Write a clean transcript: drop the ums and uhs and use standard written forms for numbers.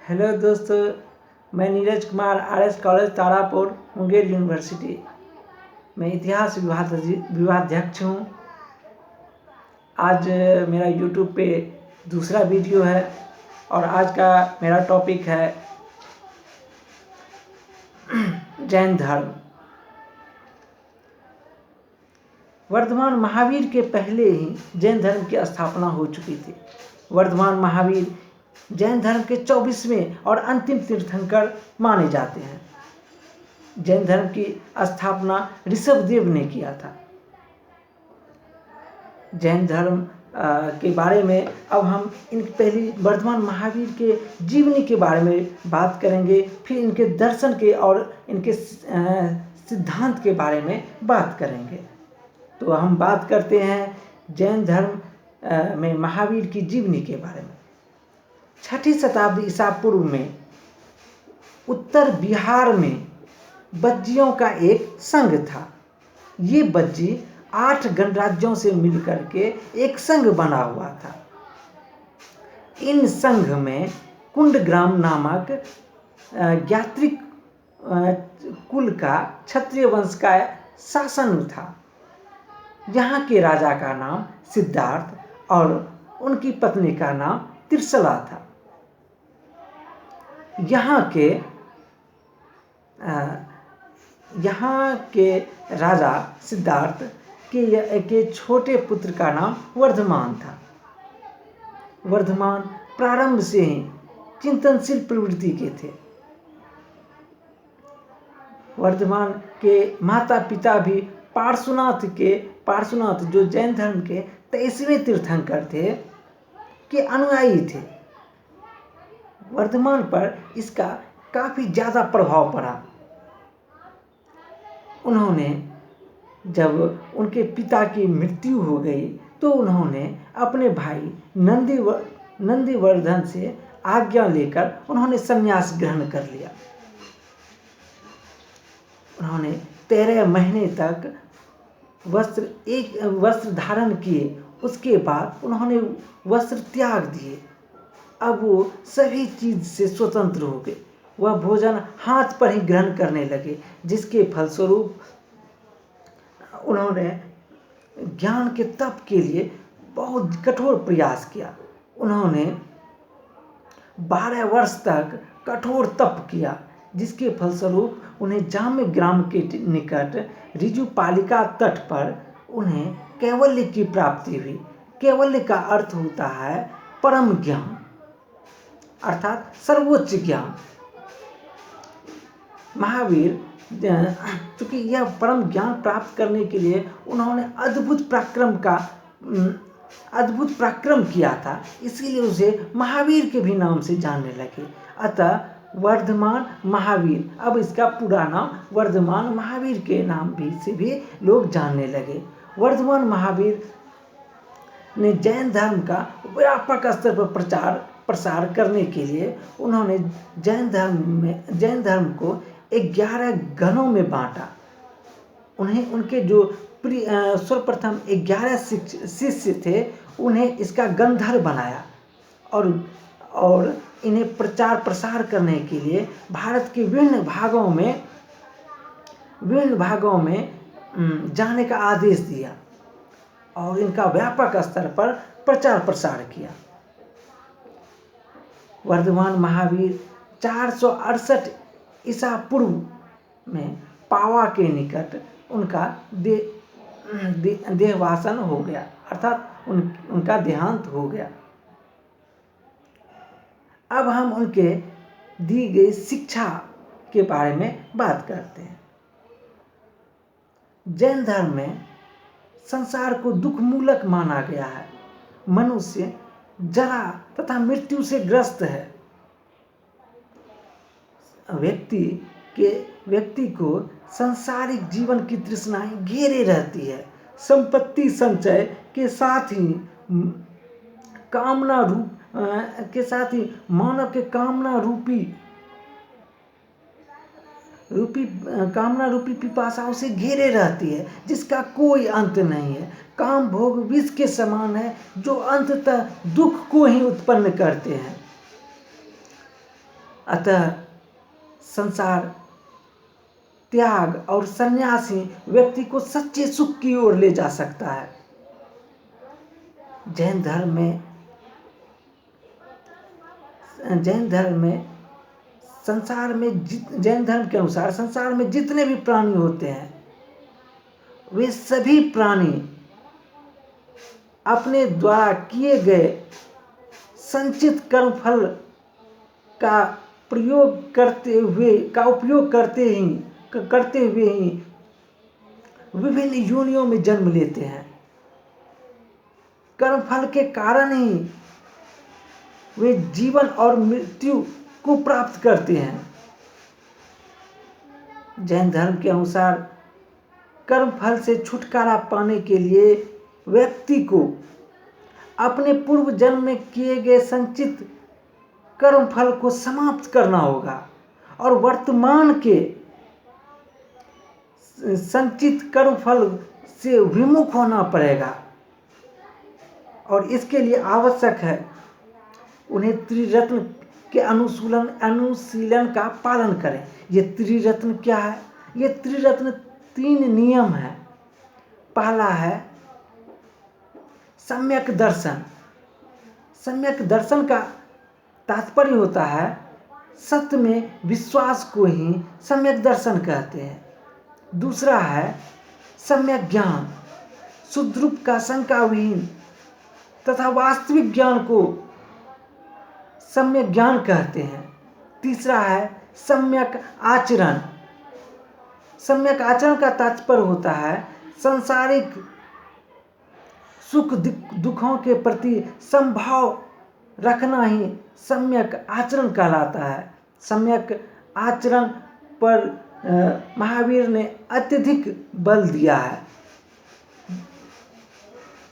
Hello दोस्तों, मैं Neeraj Kumar RS college Tarapur Munger university में इतिहास विभागाध्यक्ष हूँ। आज मेरा यूट्यूब पे दूसरा वीडियो है और आज का मेरा टॉपिक है जैन धर्म। वर्धमान महावीर के पहले ही जैन धर्म की स्थापना हो चुकी थी। वर्धमान महावीर जैन धर्म के 24वें और अंतिम तीर्थंकर माने जाते हैं। जैन धर्म की स्थापना ऋषभदेव ने किया था। जैन धर्म के बारे में अब हम पहली वर्धमान महावीर के जीवनी के बारे में बात करेंगे, फिर इनके दर्शन के और इनके सिद्धांत के बारे में बात करेंगे। तो हम बात करते हैं जैन धर्म में महावीर की जीवनी के बारे में। 6ठी शताब्दी ईसा पूर्व में उत्तर बिहार में बज्जियों का एक संघ था। ये बज्जी 8 गणराज्यों से मिलकर के एक संघ बना हुआ था। इन संघ में कुंडग्राम नामक ज्ञात्रिक कुल का क्षत्रिय वंश का शासन था। यहाँ के राजा का नाम सिद्धार्थ और उनकी पत्नी का नाम त्रिशला था। यहाँ के राजा सिद्धार्थ के छोटे पुत्र का नाम वर्धमान था। वर्धमान प्रारंभ से ही चिंतनशील प्रवृत्ति के थे। वर्धमान के माता पिता भी पार्श्वनाथ जो जैन धर्म के 23वें तीर्थंकर थे के अनुयायी थे। वर्धमान पर इसका काफ़ी ज़्यादा प्रभाव पड़ा। उन्होंने जब उनके पिता की मृत्यु हो गई तो उन्होंने अपने भाई नंदीवर्धन से आज्ञा लेकर उन्होंने संन्यास ग्रहण कर लिया। उन्होंने 13 महीने तक वस्त्र धारण किए। उसके बाद उन्होंने वस्त्र त्याग दिए। अब वो सभी चीज़ से स्वतंत्र हो गए। वह भोजन हाथ पर ही ग्रहण करने लगे, जिसके फलस्वरूप उन्होंने ज्ञान के तप के लिए बहुत कठोर प्रयास किया। उन्होंने 12 वर्ष तक कठोर तप किया, जिसके फलस्वरूप उन्हें जाम्य ग्राम के निकट ऋजुपालिका तट पर उन्हें कैवल्य की प्राप्ति हुई। कैवल्य का अर्थ होता है परम ज्ञान, अर्थात सर्वोच्च ज्ञान। महावीर चूँकि यह परम ज्ञान प्राप्त करने के लिए उन्होंने अद्भुत पराक्रम किया था, इसीलिए उसे महावीर के भी नाम से जानने लगे। अतः वर्धमान महावीर, अब इसका पूरा नाम वर्धमान महावीर के नाम से भी लोग जानने लगे। वर्धमान महावीर ने जैन धर्म का व्यापक स्तर पर प्रसार करने के लिए उन्होंने जैन धर्म को 11 गणों में बांटा। उन्हें उनके जो सर्वप्रथम 11 शिष्य थे, उन्हें इसका गंधर्व बनाया और इन्हें प्रचार प्रसार करने के लिए भारत के विभिन्न भागों में जाने का आदेश दिया और इनका व्यापक स्तर पर प्रचार प्रसार किया। वर्धमान महावीर 468 ईसा पूर्व में पावा के निकट उनका देहवासन हो गया, अर्थात उनका देहांत हो गया। अब हम उनके दी गई शिक्षा के बारे में बात करते हैं। जैन धर्म में संसार को दुखमूलक माना गया है। मनुष्य जरा तथा मृत्यु से ग्रस्त है। व्यक्ति को सांसारिक जीवन की तृष्णाएं घेरे रहती है। संपत्ति संचय के साथ ही मानव के कामना रूपी पिपासाओं से घेरे रहती है, जिसका कोई अंत नहीं है। काम भोग विष के समान है, जो अंततः दुख को ही उत्पन्न करते हैं। अतः संसार त्याग और संन्यास ही व्यक्ति को सच्चे सुख की ओर ले जा सकता है। जैन धर्म में जैन धर्म के अनुसार संसार में जितने भी प्राणी होते हैं वे सभी प्राणी अपने द्वारा किए गए संचित कर्मफल का उपयोग करते हुए ही विभिन्न योनियों में जन्म लेते हैं। कर्मफल के कारण ही वे जीवन और मृत्यु को प्राप्त करते हैं। जैन धर्म के अनुसार कर्मफल से छुटकारा पाने के लिए व्यक्ति को अपने पूर्व जन्म में किए गए संचित कर्मफल को समाप्त करना होगा और वर्तमान के संचित कर्मफल से विमुख होना पड़ेगा। और इसके लिए आवश्यक है उन्हें त्रिरत्न के अनुशीलन का पालन करें। ये त्रिरत्न क्या है? ये त्रिरत्न 3 नियम है। पहला है सम्यक दर्शन। सम्यक दर्शन का तात्पर्य होता है सत्य में विश्वास को ही सम्यक दर्शन कहते हैं। दूसरा है सम्यक ज्ञान, शुद्ध रूप का शंका विहीन तथा वास्तविक ज्ञान को सम्यक ज्ञान कहते हैं। तीसरा है सम्यक आचरण। सम्यक आचरण का तात्पर्य होता है सांसारिक सुख दुखों के प्रति समभाव रखना ही सम्यक आचरण कहलाता है। सम्यक आचरण पर महावीर ने अत्यधिक बल दिया है।